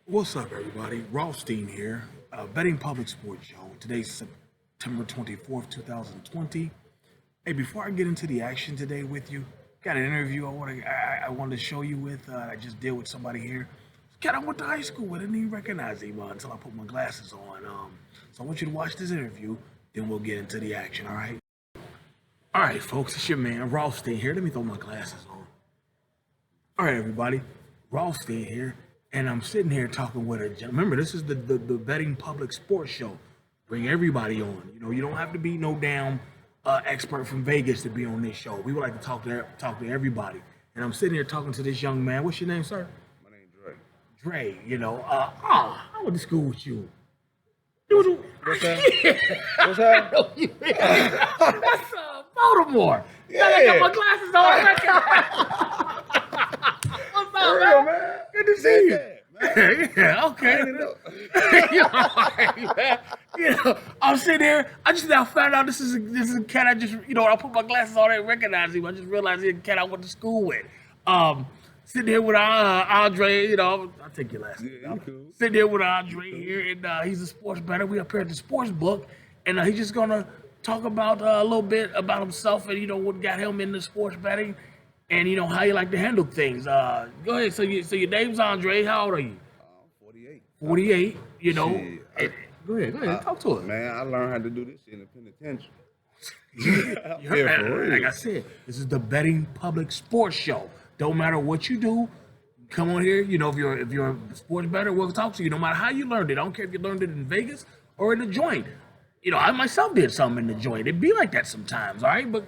What's up, everybody? Rothstein here, betting public sports show. Today's September 24th, 2020. Hey, before I get into the action today with you, got an interview I wanted to show you with. I just did with somebody here. Cat I went to high school with. I didn't even recognize him until I put my glasses on. So I want you to watch this interview, then we'll get into the action. All right. All right, folks. It's your man Rothstein here. Let me throw my glasses on. All right, everybody. Rothstein here, and I'm sitting here talking with a gentleman. Remember, this is the betting public sports show. Bring everybody on. You don't have to be no damn expert from Vegas to be on this show. We would like to talk to everybody. And I'm sitting here talking to this young man. What's your name, sir? My name's Dre. Dre. I went to school with you. You What's that? What's that? That's Baltimore. Yeah. I got my glasses on. What's up, For real, man? man. Good to see you. Man. Yeah, okay. I'm sitting here. I just now found out this is a cat. I put my glasses on. I didn't recognize him. I just realized he's a cat I went to school with. Sitting here with Andre. I'll take your last name. Yeah, you cool. Sitting here with Andre here, and he's a sports bettor. We up here at the sports book, and he's just gonna talk about a little bit about himself and what got him into sports betting, and how you like to handle things. Go ahead. So your name's Andre. How old are you? 48. 48. Shit, Go ahead. Talk to us. Man, I learned how to do this shit in the penitentiary. Yeah, for real. like I said, this is the betting public sports show. Don't matter what you do, come on here. If you're a sports bettor, we'll talk to you. No matter how you learned it. I don't care if you learned it in Vegas or in the joint. I myself did something in the joint. It'd be like that sometimes, all right? But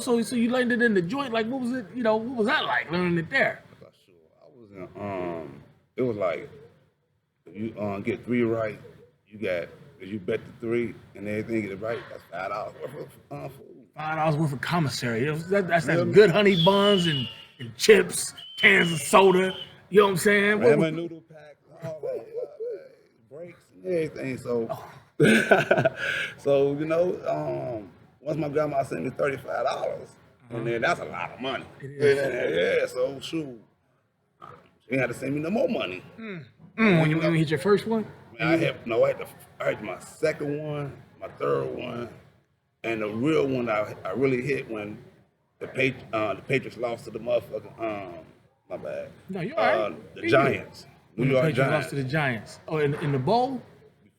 so you learned it in the joint. Like, what was it? What was that like learning it there? Not sure. I was in, it was like, if you get three right, if you bet the three and everything get it right, that's $5 worth of food. $5 worth of commissary. That's good honey buns and chips, cans of soda. You know what I'm saying? Ramen noodle pack, all that, breaks and everything. So, once my grandma sent me $35, and then that's a lot of money. Yeah, so shoot, she had to send me no more money. When you hit your first one? I had my second one, my third one, and the real one I really hit when the Patriots lost to the motherfucking my bad. No, you're all right. The Giants. When New the York Patriots lost Giants. to the Giants. Oh, in the bowl?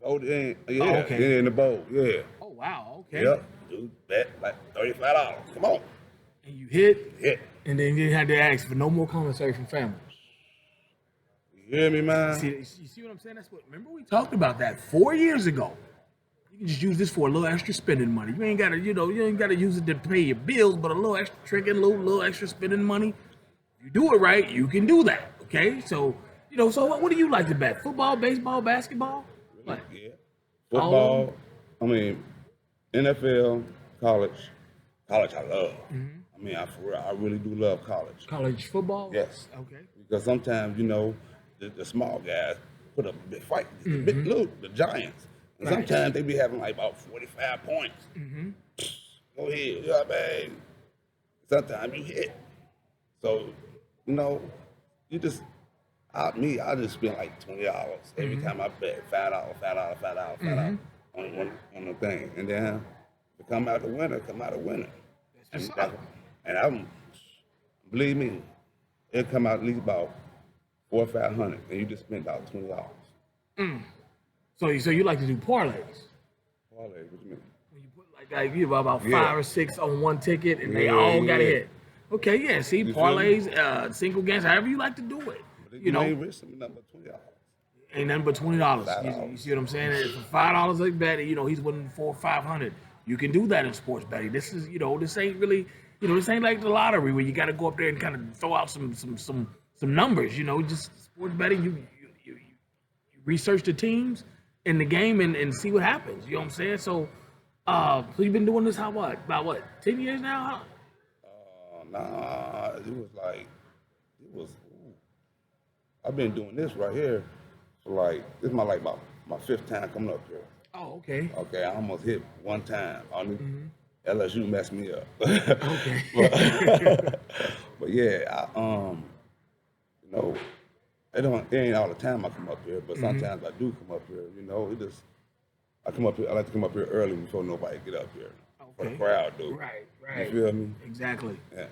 Oh, yeah, okay. yeah, in the bowl, yeah. Oh, wow. Okay. Yep. Dude, bet like $35. Come on. And you hit, Hit. and then you had to ask for no more commissary from family. You hear me, man? You see what I'm saying? Remember we talked about that 4 years ago. You can just use this for a little extra spending money. You ain't gotta, use it to pay your bills, but a little extra tricking, little extra spending money. If you do it right, you can do that. Okay? So, so what do you like to bet? Football, baseball, basketball? What? Yeah. Football, NFL, college. College I love. I mean, for real, I really do love college. College football? Yes. Okay. Because sometimes, the small guys put up a big fight. The Giants. And Right. sometimes they be having like about 45 points. Go ahead. You know what I mean? Sometimes you hit. So, you just, I just spend like $20 every time I bet. $5 on the thing. And then to come out the winner, And believe me, it come out at least about $400 or $500, and you just spent about $20. So you like to do parlays? Parlay, what you mean? When you put like you have about Yeah. 5 or 6 on one ticket, and they Yeah, all got to yeah. hit. Okay, yeah. See, You feel parlays, single games, however you like to do it. But You know, ain't rich, nothing but $20. ain't nothing but $20. $5. You see what I'm saying? And for $5 a bet, he's winning $400 or $500. You can do that in sports betting. This is, this ain't really, this ain't like the lottery where you got to go up there and kind of throw out some numbers. Just sports betting. You research the teams in the game and see what happens. You know what I'm saying? So, so you've been doing this about 10 years now? Nah, I've been doing this right here for this is my fifth time coming up here. Oh, okay. Okay, I almost hit one time. LSU messed me up. Okay. but yeah, It ain't all the time I come up here, but sometimes I do come up here. You know, I come up here. I like to come up here early before nobody get up here. For the Okay. crowd, dude. Right, You right. feel me? Exactly. Yeah. I'm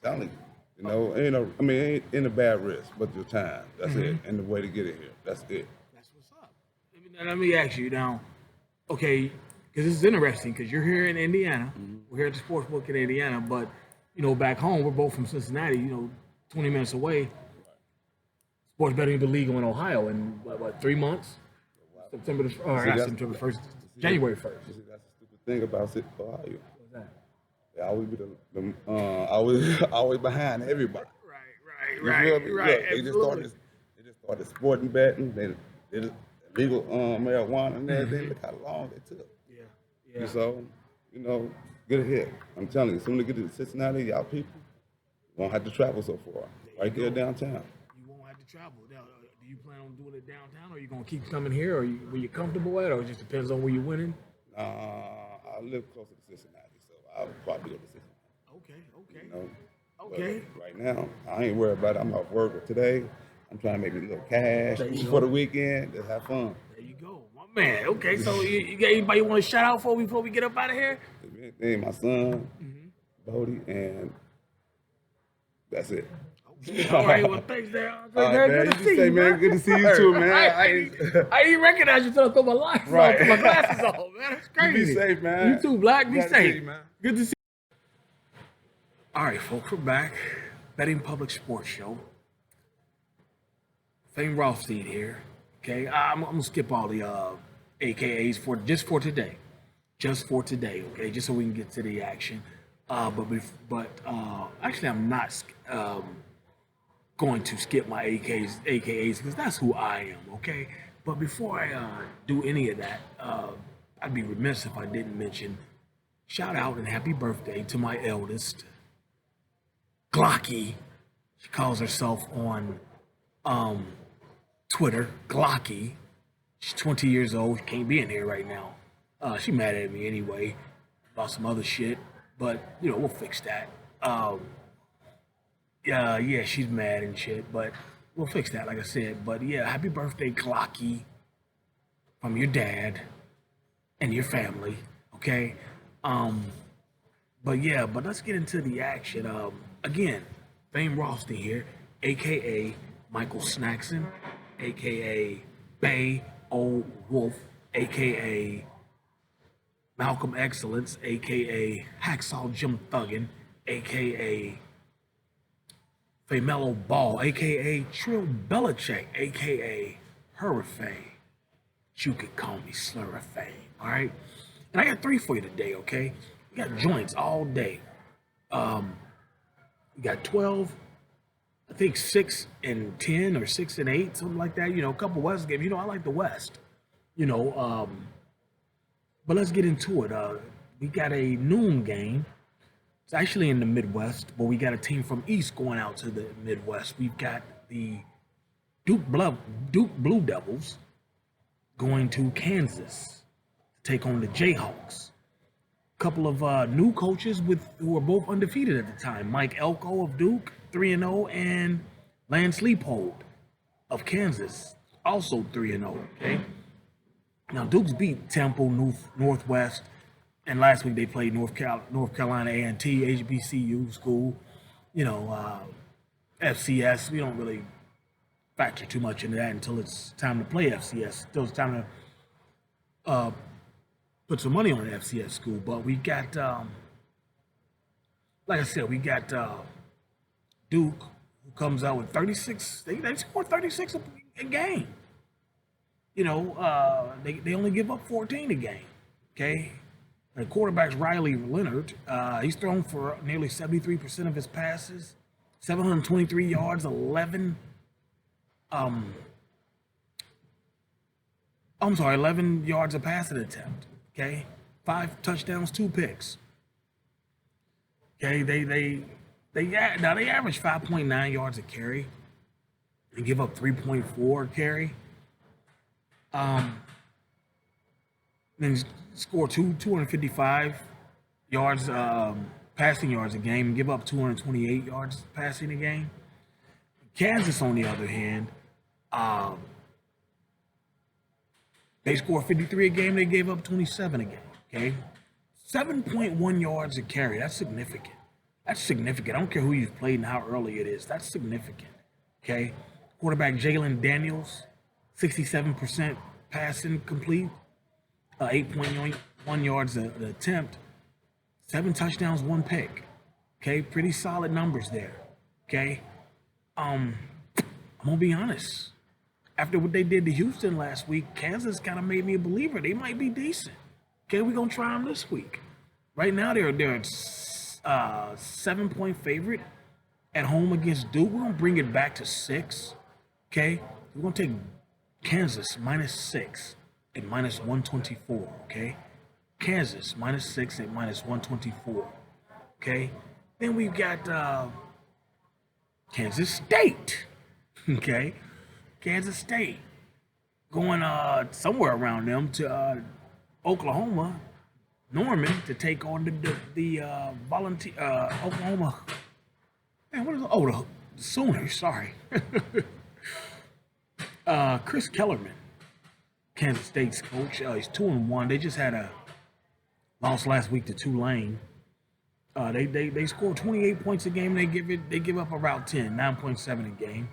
telling you. You know, ain't a bad risk, but your time. That's it, and the way to get in here. That's it. That's what's up. Let me ask you now, okay, because this is interesting because you're here in Indiana. We're here at the sports book in Indiana, but back home we're both from Cincinnati. 20 minutes away. Sports betting will be legal in Ohio in what 3 months? September the or See, not that's- September 1st, See, January You 1st. see, that's the stupid thing about Ohio. What's that? They always be always always behind everybody. Right, You feel me? right. Look, they just started sporting betting. They just legal marijuana and everything. Look how long they took. Yeah. So, get ahead. I'm telling you, as soon as they get to Cincinnati, y'all people won't have to travel so far. Right there downtown. You won't have to travel. Now, do you plan on doing it downtown, or are you gonna keep coming here, or were you comfortable at, or it just depends on where you're winning? I live closer to Cincinnati, so I'll probably go to Cincinnati. Okay. You know? Okay. But right now, I ain't worried about it. I'm off work today. I'm trying to make me a little cash There you for go. the weekend. Just have fun. There you go, my man. Okay, so you got anybody you want to shout out for before we get up out of here? Then my son, Bodie, and that's it. Okay. All right. Well, thanks, there. All right, man. Good You to just see say, you, man. Good to see you too, man. I didn't recognize you until I put my glasses Right. on. Put my glasses on, man. That's You crazy. be safe, man. You too, Black. Be Glad to see safe. you, man. Good to see you. All right, folks, we're back. Betting Public Sports Show. Fame Rothstein here. Okay, I'm gonna skip all the AKAs for today. Just for today, okay, just so we can get to the action. But actually, I'm not going to skip my AKAs because that's who I am, okay? But before I do any of that, I'd be remiss if I didn't mention shout out and happy birthday to my eldest, Glocky. She calls herself on Twitter, Glocky. She's 20 years old. She can't be in here right now. She mad at me anyway about some other shit, but we'll fix that. Yeah, she's mad and shit, but we'll fix that, like I said. But yeah, happy birthday, Glocky, from your dad and your family. Okay. But let's get into the action. Again, Fame Rothstein here, aka Michael Snackson, aka Bay Old Wolf, aka Malcolm Excellence, aka Hacksaw Jim Thuggin, aka Famelo Ball, aka Trill Belichick, aka Hurricane. You could call me Slurrifane, all right? And I got 3 for you today, okay? We got joints all day. We got 12, I think 6 and 10 or 6 and 8, something like that. A couple West games. I like the West. But let's get into it. We got a noon game. It's actually in the Midwest, but we got a team from East going out to the Midwest. We've got the Duke Blue Devils going to Kansas to take on the Jayhawks. A couple of new coaches who were both undefeated at the time. Mike Elko of Duke, 3-0, and Lance Leopold of Kansas, also 3-0. Okay. Now Duke's beat Temple, Northwest, and last week they played North Carolina A&T, HBCU school. FCS. We don't really factor too much into that until it's time to play FCS. Still, it's time to put some money on an FCS school. But we got, like I said, we got Duke, who comes out with 36. They scored 36 a game. They only give up 14 a game. Okay. The quarterback's Riley Leonard. He's thrown for nearly 73% of his passes, 723 yards, 11 yards a passing attempt. Okay, 5 touchdowns, 2 picks. Okay, they average 5.9 yards a carry and give up 3.4 a carry. Then score 255 yards, passing yards a game, and give up 228 yards passing a game. Kansas, on the other hand, um, they scored 53 a game. They gave up 27 a game. Okay, 7.1 yards a carry. That's significant. That's significant. I don't care who you've played and how early it is. That's significant. Okay, quarterback Jalen Daniels, 67% passing complete, 8.1 yards an attempt, 7 touchdowns, 1 pick. Okay, pretty solid numbers there. Okay, I'm gonna be honest. After what they did to Houston last week, Kansas kind of made me a believer. They might be decent. Okay, we're gonna try them this week. Right now, they're a 7 point favorite at home against Duke. We're gonna bring it back to 6. Okay, we're gonna take Kansas -6 at -124. Okay, Kansas -6 at -124. Okay, then we've got Kansas State. Okay, Kansas State going somewhere around them to Oklahoma, Norman, to take on the volunteer Oklahoma. Man, what is it? Oh, the Sooners. Sorry, Chris Kellerman, Kansas State's coach. He's 2-1. They just had a loss last week to Tulane. They score 28 points a game. They give up around 10, 9.7 a game,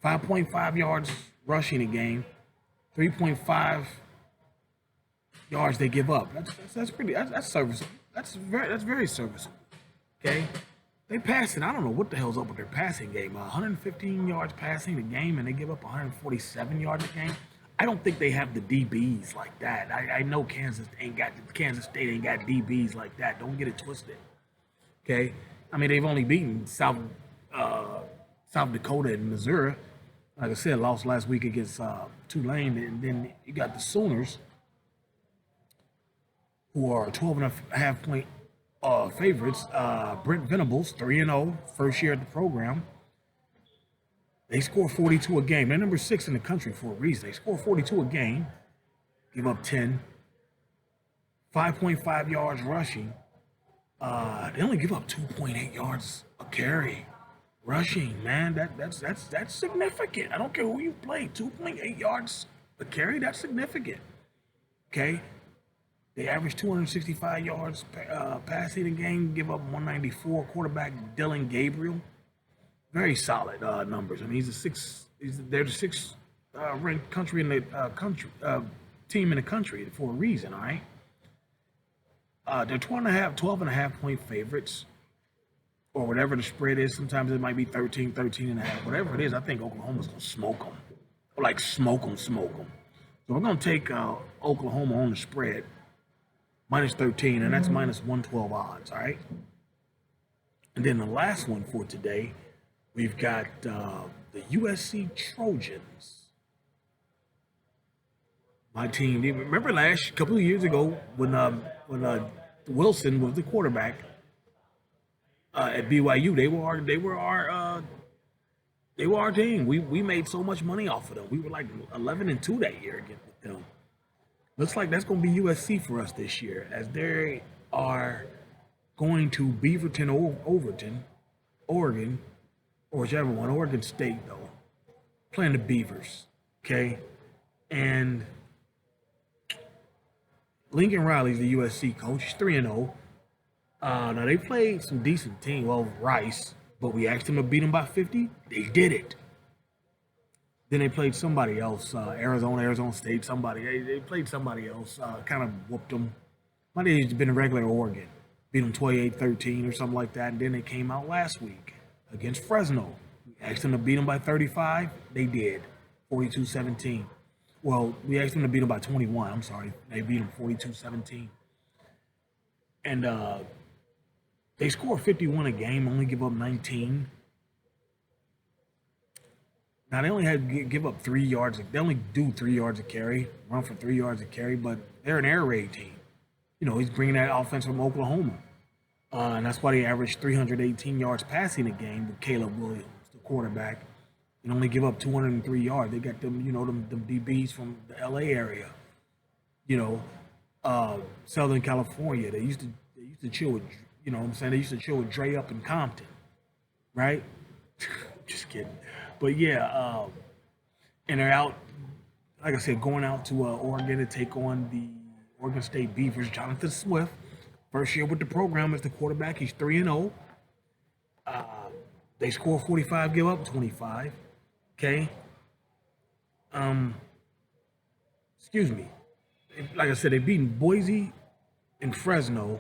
5.5 yards rushing a game, 3.5 yards they give up. That's pretty. That's serviceable. That's very serviceable. Okay, they pass it. I don't know what the hell's up with their passing game. 115 yards passing a game, and they give up 147 yards a game. I don't think they have the DBs like that. I know Kansas State ain't got DBs like that. Don't get it twisted. Okay, I mean they've only beaten South Dakota and Missouri. Like I said, lost last week against Tulane, and then you got the Sooners, who are 12.5 point favorites. Brent Venables, 3-0, first year at the program. They score 42 a game. They're number 6 in the country for a reason. They score 42 a game, give up 10, 5.5 yards rushing. They only give up 2.8 yards a carry rushing. Man, that's significant. I don't care who you play. 2.8 yards a carry. That's significant. Okay, they average 265 yards passing a game, give up 194. Quarterback Dylan Gabriel, very solid numbers. I mean, they're the sixth ranked country in the team in the country for a reason. All right. They're 12.5 point favorites, or whatever the spread is. Sometimes it might be 13, 13.5, whatever it is. I think Oklahoma's going to smoke them. Like smoke them. So we're going to take Oklahoma on the spread, -13, and that's -112 odds, all right? And then the last one for today, we've got the USC Trojans. My team, remember a couple of years ago when Wilson was the quarterback at BYU, they were our team. We made so much money off of them. We were like 11-2 that year against them. Looks like that's going to be USC for us this year, as they are going to Beaverton, Overton, Oregon, or whichever one, Oregon State though, playing the Beavers. Okay, and Lincoln Riley's the USC coach. He's 3-0. Now they played some decent team. Well, Rice, but we asked them to beat them by 50. They did it. Then they played somebody else, Arizona State. They played somebody else. Kind of whooped them. Might have been a regular Oregon. Beat them 28-13 or something like that. And then they came out last week against Fresno. We asked them to beat them by 35. They did, 42-17. Well, we asked them to beat them by 21. I'm sorry. They beat them 42-17. And they score 51 a game, only give up 19. Now, they only had to give up 3 yards. They only do 3 yards a carry, run for 3 yards a carry, but they're an air raid team. You know, he's bringing that offense from Oklahoma. And that's why they averaged 318 yards passing a game with Caleb Williams, the quarterback, and only give up 203 yards. They got them, them DBs from the LA area, Southern California. They used to chill with, what I'm saying? They used to chill with Dre up in Compton, right? Just kidding. But yeah, and they're out, like I said, going out to Oregon to take on the Oregon State Beavers. Jonathan Swift, first year with the program as the quarterback. He's 3-0. They score 45, give up 25. Okay. Um, excuse me. Like I said, they beaten Boise and Fresno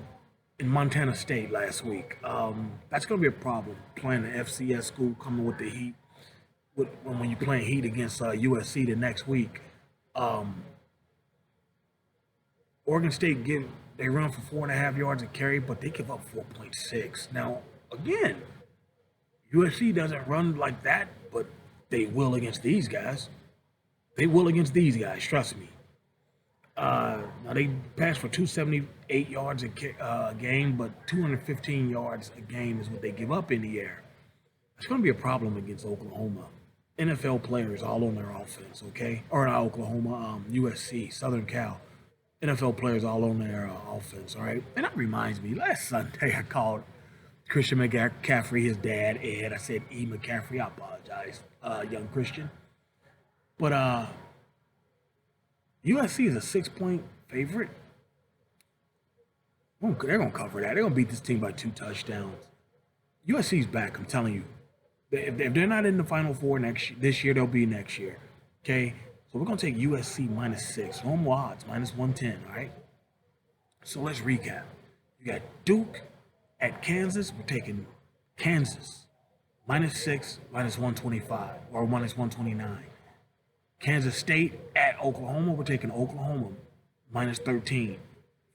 in Montana State last week. That's going to be a problem playing an FCS school coming with the heat. When you're playing heat against USC the next week, um, Oregon State they run for 4.5 yards a carry, but they give up 4.6. Now again, USC doesn't run like that, but they will against these guys. They will against these guys. Trust me. Now they pass for 278 yards a game, but 215 yards a game is what they give up in the air. It's going to be a problem against Oklahoma. NFL players all on their offense, okay? Or not Oklahoma, USC, Southern Cal. NFL players all on their offense, all right? And that reminds me, last Sunday I called Christian McCaffrey his dad, Ed. I said E. McCaffrey. I apologize, young Christian. But USC is a 6-point favorite. They're going to cover that. They're going to beat this team by 2 touchdowns. USC's back, I'm telling you. If they're not in the Final Four this year, they'll be next year. Okay? So we're going to take USC -6. Home odds, -110, all right? So let's recap. You got Duke at Kansas. We're taking Kansas -6, -125, or -129. Kansas State at Oklahoma. We're taking Oklahoma -13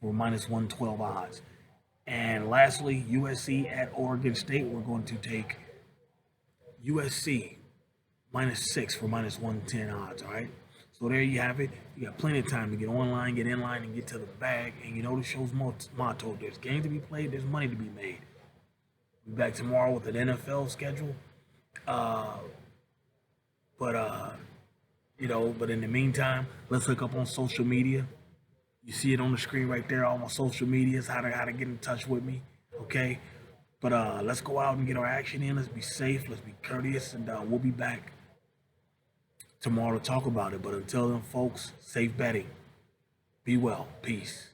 for -112 odds. And lastly, USC at Oregon State. We're going to take USC -6 for -110 odds. All right. So there you have it. You got plenty of time to get online, get in line, and get to the bag. And you know the show's motto: there's games to be played, there's money to be made. We'll be back tomorrow with an NFL schedule. But in the meantime, let's hook up on social media. You see it on the screen right there. All my social medias, how to get in touch with me. Okay. But let's go out and get our action in. Let's be safe. Let's be courteous, and we'll be back tomorrow to talk about it. But until then, folks, safe betting. Be well. Peace.